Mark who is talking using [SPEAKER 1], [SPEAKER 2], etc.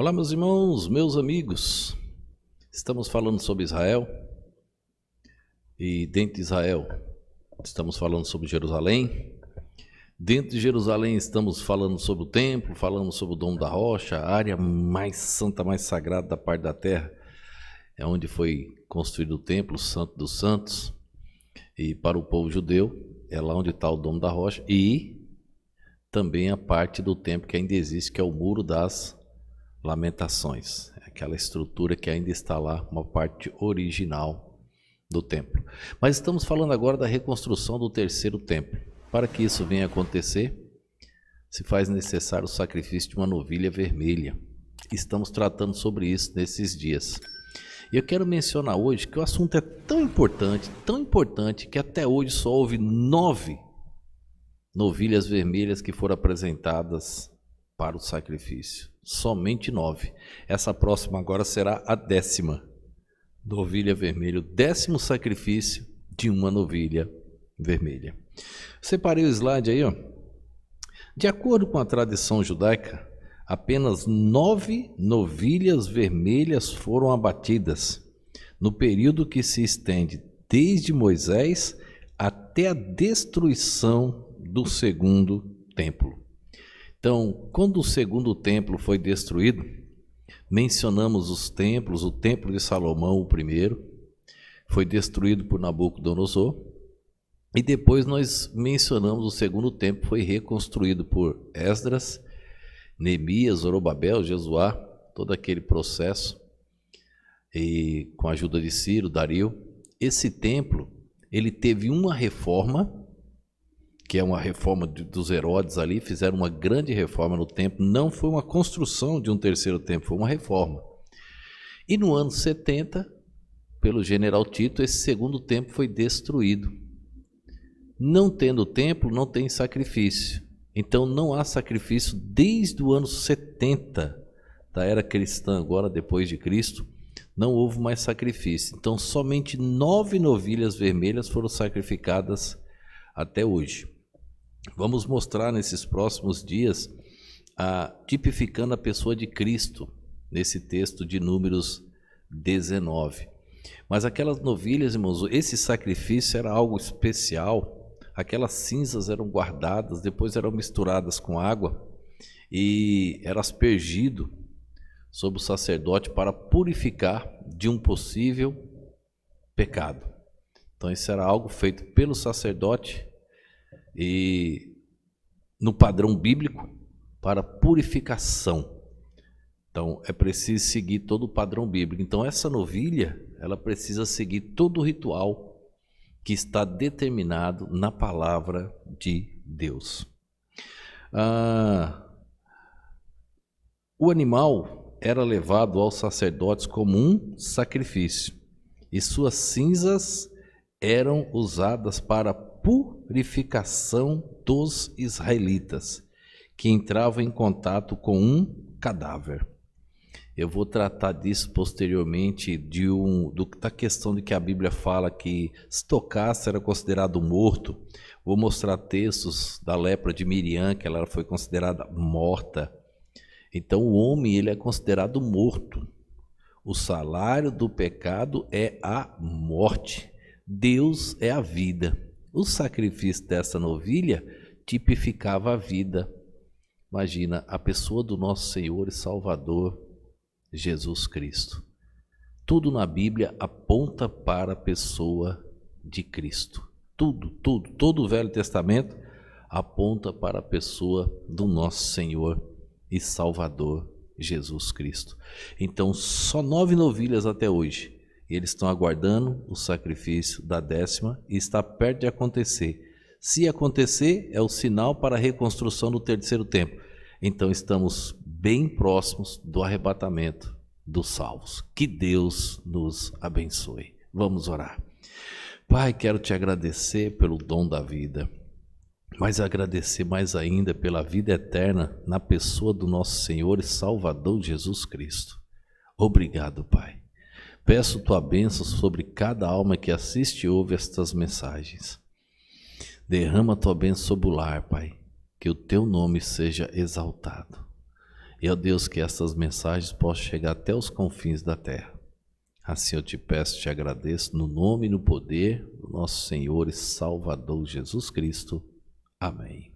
[SPEAKER 1] Olá, meus irmãos, meus amigos. Estamos falando sobre Israel e dentro de Israel estamos falando sobre Jerusalém. Dentro de Jerusalém estamos falando sobre o templo, falamos sobre o Domo da Rocha, a área mais santa, mais sagrada da parte da terra. É onde foi construído o templo, o Santo dos Santos. E para o povo judeu, é lá onde está o Domo da Rocha e também a parte do templo que ainda existe, que é o Muro das Lamentações, aquela estrutura que ainda está lá, uma parte original do templo. Mas estamos falando agora da reconstrução do terceiro templo. Para que isso venha acontecer, se faz necessário o sacrifício de uma novilha vermelha. Estamos tratando sobre isso nesses dias. E eu quero mencionar hoje que o assunto é tão importante, que até hoje só houve 9 novilhas vermelhas que foram apresentadas para o sacrifício. Somente 9. Essa próxima agora será a 10ª novilha vermelha, o 10º sacrifício de uma novilha vermelha. Separei o slide aí, ó. De acordo com a tradição judaica, apenas 9 novilhas vermelhas foram abatidas no período que se estende desde Moisés até a destruição do segundo templo. Então, quando o segundo templo foi destruído, mencionamos os templos. O templo de Salomão, o primeiro, foi destruído por Nabucodonosor. E depois nós mencionamos o segundo templo, foi reconstruído por Esdras, Neemias, Zorobabel, Jesuá, todo aquele processo, e com a ajuda de Ciro, Dario. Esse templo, ele teve uma reforma, que é uma reforma dos Herodes ali, fizeram uma grande reforma no templo. Não foi uma construção de um terceiro templo, foi uma reforma. E no ano 70, pelo general Tito, esse segundo templo foi destruído. Não tendo templo, não tem sacrifício. Então não há sacrifício desde o ano 70 da era cristã, agora depois de Cristo, não houve mais sacrifício. Então somente 9 novilhas vermelhas foram sacrificadas até hoje. Vamos mostrar nesses próximos dias, tipificando a pessoa de Cristo, nesse texto de Números 19. Mas aquelas novilhas, irmãos, esse sacrifício era algo especial. Aquelas cinzas eram guardadas, depois eram misturadas com água e era aspergido sobre o sacerdote para purificar de um possível pecado. Então isso era algo feito pelo sacerdote e no padrão bíblico para purificação. Então é preciso seguir todo o padrão bíblico. Então essa novilha, ela precisa seguir todo o ritual que está determinado na palavra de Deus. O animal era levado aos sacerdotes como um sacrifício e suas cinzas eram usadas para a purificação dos israelitas que entravam em contato com um cadáver. Eu vou tratar disso posteriormente, da questão de que a Bíblia fala que se tocasse era considerado morto. Vou mostrar textos da lepra de Miriam, que ela foi considerada morta. Então o homem, ele é considerado morto. O salário do pecado é a morte. Deus é a vida. O sacrifício dessa novilha tipificava a vida. Imagina, a pessoa do nosso Senhor e Salvador Jesus Cristo. Tudo na Bíblia aponta para a pessoa de Cristo. Todo o Velho Testamento aponta para a pessoa do nosso Senhor e Salvador Jesus Cristo. Então, só 9 novilhas até hoje. Eles estão aguardando o sacrifício da 10ª e está perto de acontecer. Se acontecer, é o sinal para a reconstrução do terceiro templo. Então estamos bem próximos do arrebatamento dos salvos. Que Deus nos abençoe. Vamos orar. Pai, quero te agradecer pelo dom da vida, mas agradecer mais ainda pela vida eterna na pessoa do nosso Senhor e Salvador Jesus Cristo. Obrigado, Pai. Peço tua bênção sobre cada alma que assiste e ouve estas mensagens. Derrama tua bênção sobre o lar, Pai, que o teu nome seja exaltado. E, ó Deus, que essas mensagens possam chegar até os confins da terra. Assim eu te peço, te agradeço, no nome e no poder do nosso Senhor e Salvador Jesus Cristo. Amém.